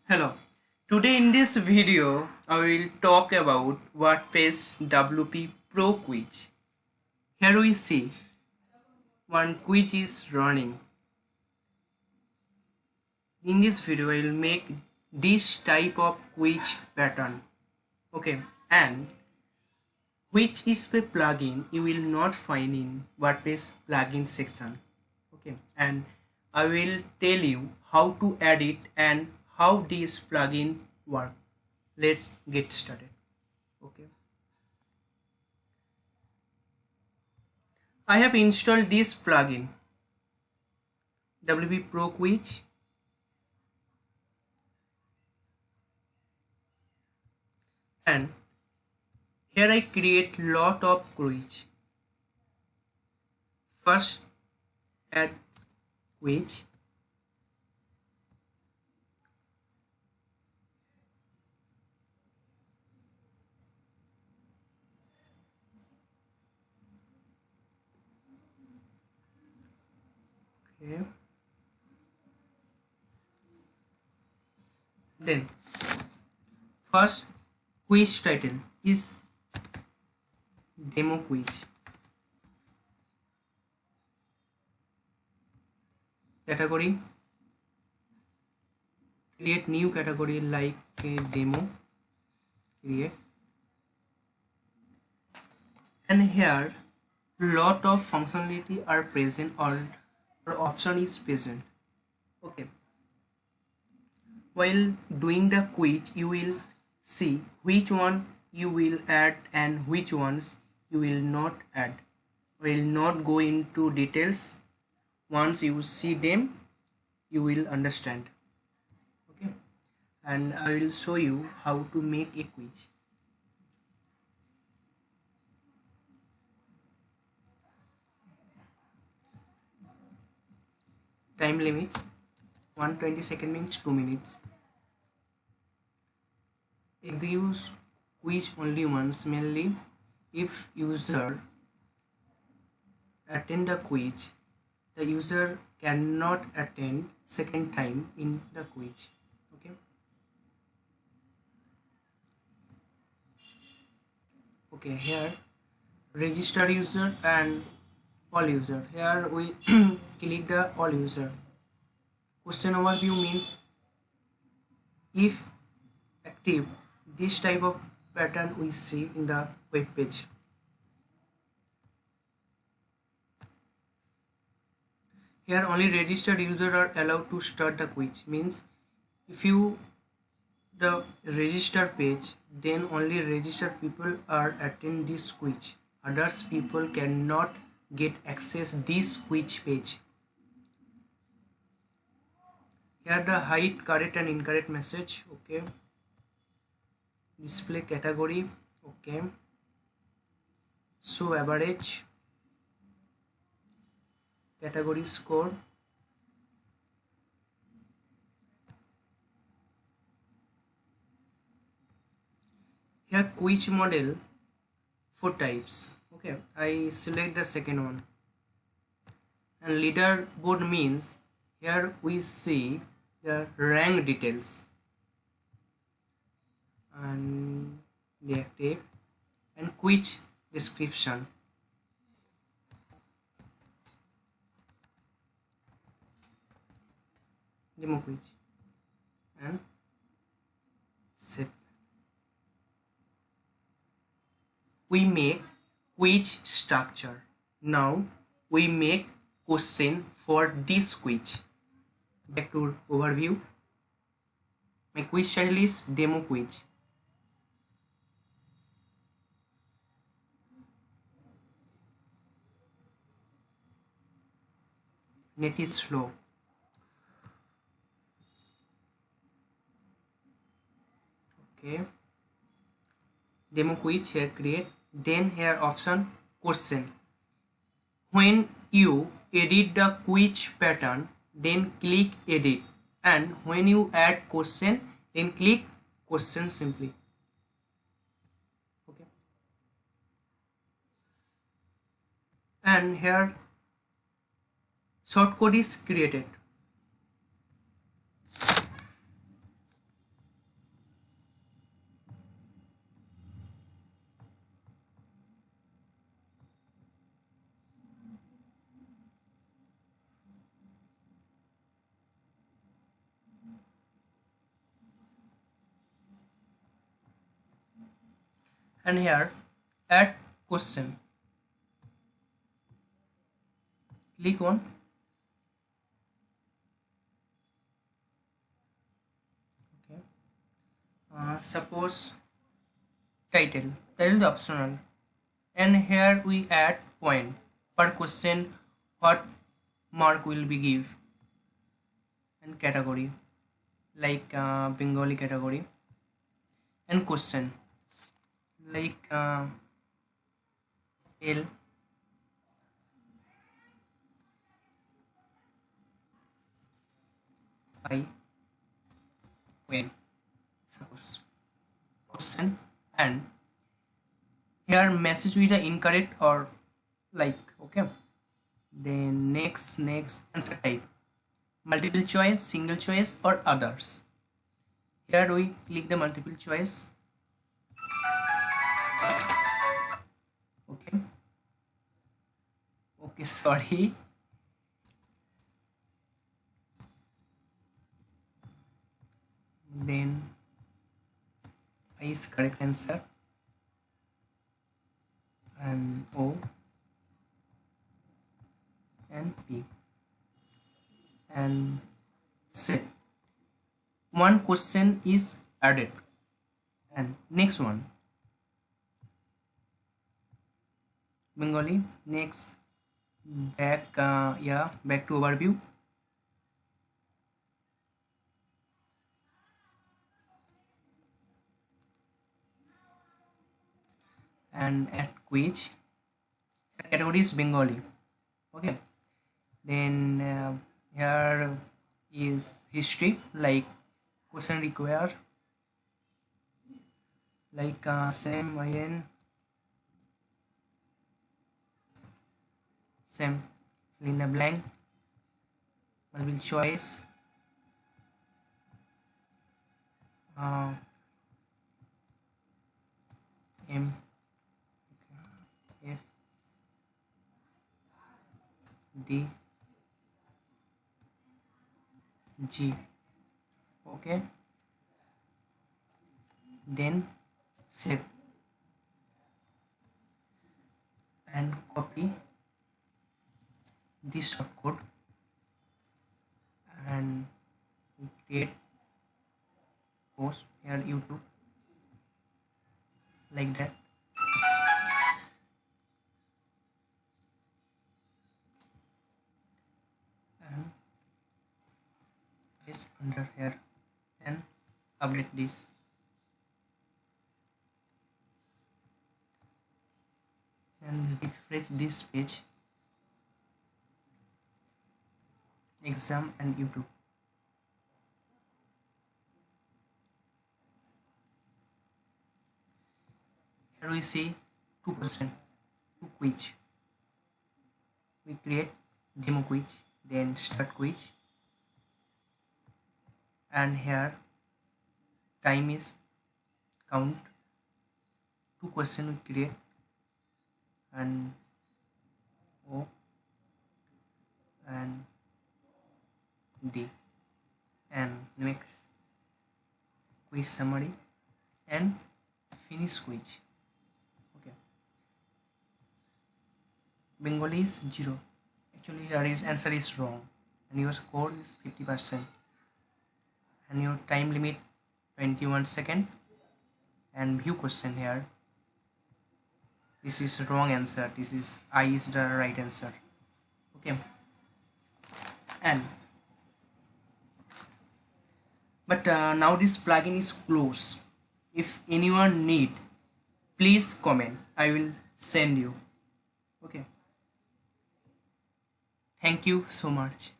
Hello. Today in this video, I will talk about WordPress WP Pro quiz. Here we see one quiz is running. In this video, I will make this type of quiz pattern. Okay, and which is a plugin you will not find in WordPress plugin section. Okay, and I will tell you how to add it and how this plugin work. Let's get started. Okay, I have installed this plugin WP Pro Quiz, and here I create lot of quiz. First add quiz, okay. Then first quiz title is demo quiz. Category, create new category like a demo, create, and here lot of functionality are present or option is present. Okay, while doing the quiz you will see which one you will add and which ones you will not add. I will not go into details. Once you see them you will understand. Okay, and I will show you how to make a quiz. Time limit 120 means 2 minutes. Execute quiz only once, mainly if user attend the quiz, the user cannot attend second time in the quiz. Okay, okay, here register user and all user. Here we click the all user. Question overview means if active, this type of pattern we see in the web page. Here only registered users are allowed to start the quiz, means if you the register page, then only registered people are attend this quiz. Others people cannot get access this quiz page. Here the hide correct and incorrect message. Okay, display category. Okay, show average, category score, here quiz model 4 types. Okay, I select the second one, and leaderboard means here we see the rank details and the active and quiz description. Demo quiz and set. We make quiz structure. Now we make question for this quiz. Back to overview. My quiz title is demo quiz. Net is slow. Okay, demo quiz here create, then here option question. When you edit the quiz pattern, then click edit, and when you add question, then click question simply. Okay, and here shortcode is created. and here add question, click on okay. Suppose title is optional, and here we add point per question, what mark will be give, and category like Bengali category, and question like L I when, suppose question, and here message with the incorrect or like okay. Then next answer type, multiple choice, single choice or others. Here we click the multiple choice, okay. Okay, sorry. Then I is correct answer, and O and P, and set one question is added, and next one Bengali. Next back back to overview, and add quiz, category is Bengali, okay. Then here is history, like question require like same again, same fill in a blank, multiple choice, M F D G, okay. Then save and copy this shortcode, and we create post here YouTube like that, and is under here, and update this, and refresh this page, exam and YouTube. Here we see 2%, 2 quiz. We create demo quiz, then start quiz, and here time is count, 2 question we create, and O and D, and next quiz summary and finish quiz, okay. Bengali is 0, actually here is answer is wrong, and your score is 50%, and your time limit 21 second, and view question here, this is wrong answer, this is I is the right answer, okay. And but now this plugin is closed. If anyone need, please comment, I will send you, okay. Thank you so much.